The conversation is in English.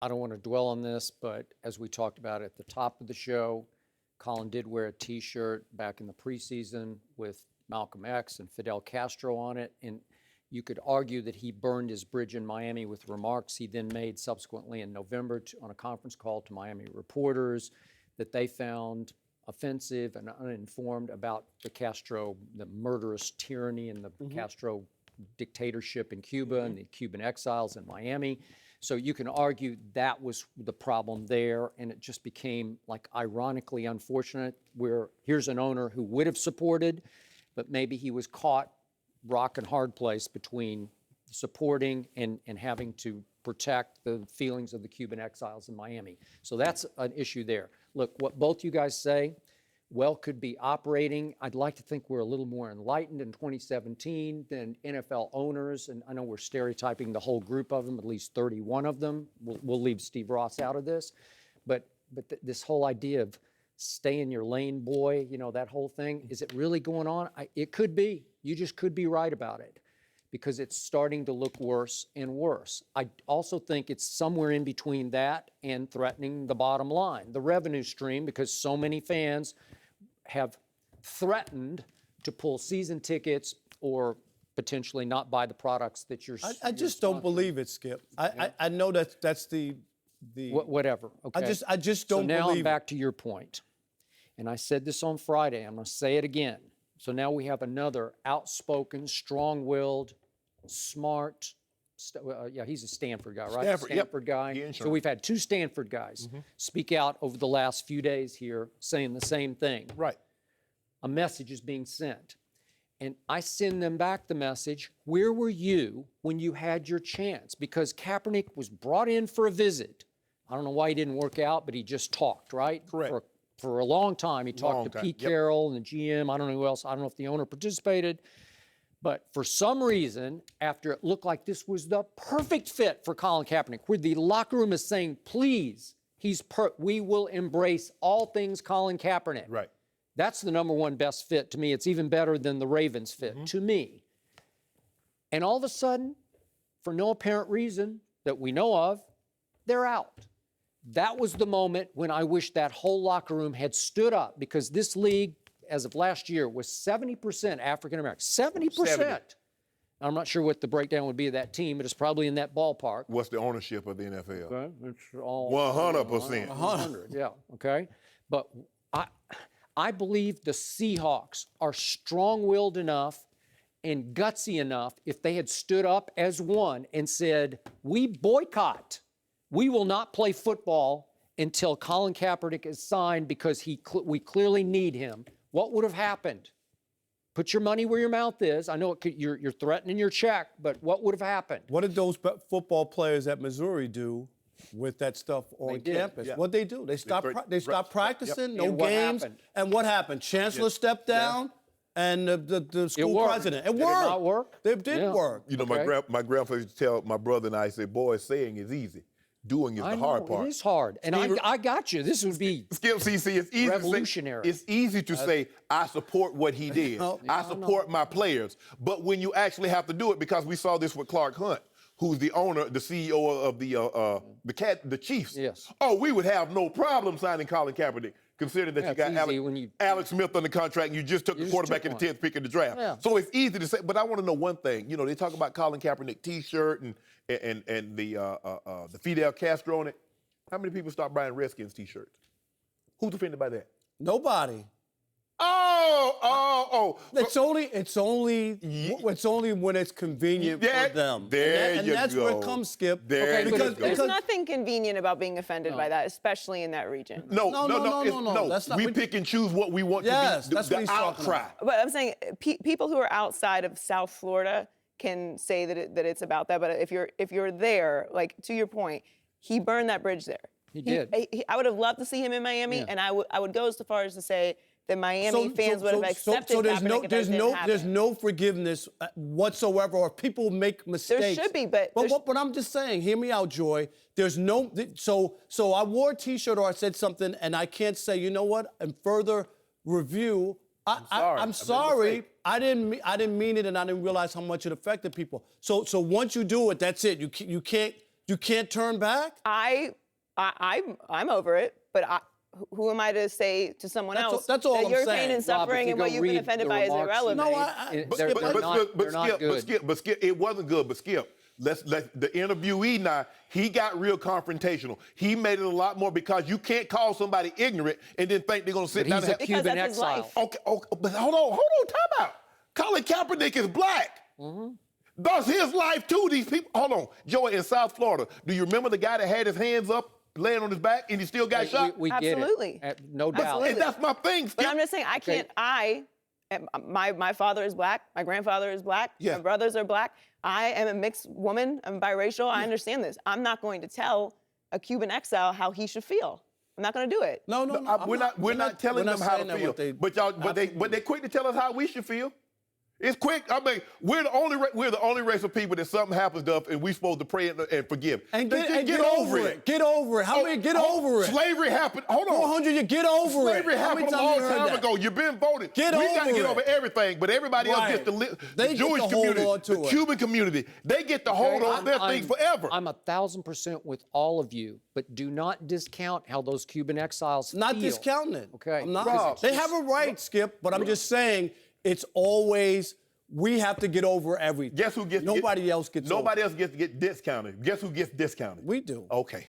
I don't want to dwell on this, but as we talked about at the top of the show, Colin did wear a T-shirt back in the preseason with Malcolm X and Fidel Castro on it, and you could argue that he burned his bridge in Miami with remarks he then made subsequently in November on a conference call to Miami reporters that they found offensive and uninformed about the murderous tyranny and the Castro dictatorship in Cuba and the Cuban exiles in Miami. So you can argue that was the problem there, and it just became, like, ironically unfortunate, where here's an owner who would have supported, but maybe he was caught rock and hard place between supporting and having to protect the feelings of the Cuban exiles in Miami. So that's an issue there. Look, what both you guys say, well, could be operating. I'd like to think we're a little more enlightened in 2017 than NFL owners, and I know we're stereotyping the whole group of them, at least 31 of them. We'll leave Steve Ross out of this, but this whole idea of stay in your lane, boy, you know, that whole thing, is it really going on? It could be. You just could be right about it, because it's starting to look worse and worse. I also think it's somewhere in between that and threatening the bottom line, the revenue stream, because so many fans have threatened to pull season tickets or potentially not buy the products that you're I just don't believe it, Skip. I know that's the whatever. Okay. I just don't believe it. So now I'm back to your point. And I said this on Friday. I'm going to say it again. So now we have another outspoken, strong-willed, smart, he's a Stanford guy, right? Stanford guy. So we've had two Stanford guys speak out over the last few days here saying the same thing. Right. A message is being sent. And I send them back the message, where were you when you had your chance? Because Kaepernick was brought in for a visit. I don't know why he didn't work out, but he just talked, right? Correct. For a long time. He talked to Pete Carroll and the GM. I don't know who else. I don't know if the owner participated. But for some reason, after it looked like this was the perfect fit for Colin Kaepernick, where the locker room is saying, please, we will embrace all things Colin Kaepernick. Right. That's the number one best fit to me. It's even better than the Ravens fit to me. And all of a sudden, for no apparent reason that we know of, they're out. That was the moment when I wish that whole locker room had stood up, because this league, as of last year, was 70% African-American. 70%. I'm not sure what the breakdown would be of that team, but it's probably in that ballpark. What's the ownership of the NFL? Okay. It's all 100%. 100, yeah, okay. But I believe the Seahawks are strong-willed enough and gutsy enough, if they had stood up as one and said, we boycott. We will not play football until Colin Kaepernick is signed, because we clearly need him. What would have happened? Put your money where your mouth is. I know you're threatening your check, but what would have happened? What did those football players at Missouri do with that stuff on campus? Yeah. What'd they do? They stopped practicing, no And games. happened? And what happened? Chancellor stepped down, and the school president. It Did worked. it not work? It did work. You know, my grandfather used to tell my brother and I, say, boy, saying is easy. Doing is the hard part. It is hard. And I got you. This would be Skip, CC, it's easy revolutionary. To say, it's easy to say, I support what he did. I support my players. But when you actually have to do it, because we saw this with Clark Hunt, who's the owner, the CEO of the Chiefs. Yes. Oh, we would have no problem signing Colin Kaepernick, considering that you got Alex Smith on the contract and you just took the quarterback in the 10th pick of the draft. Yeah. So it's easy to say, but I want to know one thing. You know, they talk about Colin Kaepernick T-shirt and the Fidel Castro on it. How many people start buying Redskins T-shirts? Who's offended by that? Nobody. Oh. It's only when it's convenient for them. And that's where it comes, Skip. There's nothing convenient about being offended by that, especially in that region. No. That's not, we pick and choose what we want to be the outcry. But I'm saying people who are outside of South Florida can say that it's about that. But if you're there, like, to your point, he burned that bridge there. He did. I would have loved to see him in Miami, and I would go as far as to say that Miami fans would have accepted Kaepernick if that didn't happen. There's no forgiveness whatsoever, or people make mistakes. There should be, but I'm just saying, hear me out, Joy. There's no, so I wore a T-shirt or I said something, and I can't say, you know what, in further review, I'm sorry. I didn't mean it, and I didn't realize how much it affected people. So once you do it, that's it. You You can't turn back? I'm over it, but who am I to say to someone else that's all that I'm your saying. pain and suffering you and go what you've been read offended the by is remarks he irrelevant? made, But they're not good. But Skip, it wasn't good. But Skip, let the interviewee now. He got real confrontational. He made it a lot more because you can't call somebody ignorant and then think they're gonna sit But down he's a and have. Because Cuban that's his exile. life. Okay, but hold on, time out. Colin Kaepernick is black. That's his life too. These people. Hold on, Joey, in South Florida. Do you remember the guy that had his hands up, laying on his back, and he still got shot? We get it. Absolutely. No doubt. And that's my thing, Skip. But I'm just saying, I can't. My father is black. My grandfather is black. Yeah. My brothers are black. I am a mixed woman. I'm biracial. I understand this. I'm not going to tell a Cuban exile how he should feel. I'm not going to do it. No. We're not telling them how to feel. But they're quick to tell us how we should feel. It's quick. I mean, we're the only race of people that something happens to us and we're supposed to pray and forgive. And Just get over it. Get over it. How many get over it? Slavery happened. Hold on. 400, you get over Slavery it. How happened many a times long you heard time that? ago. You've been voted. Get we got to over get it. over everything, but everybody else gets to Right. live. They The get Jewish to hold community, on to the it. Cuban community, they get to hold on to their things forever. I'm 1,000% with all of you, but do not discount how those Cuban exiles Not feel. discounting it. Okay. I'm not. Rob. They have a right, Skip, but I'm just saying it's always we have to get over everything. Guess who gets Nobody else gets Nobody over. else gets discounted. Guess who gets discounted? We do. Okay.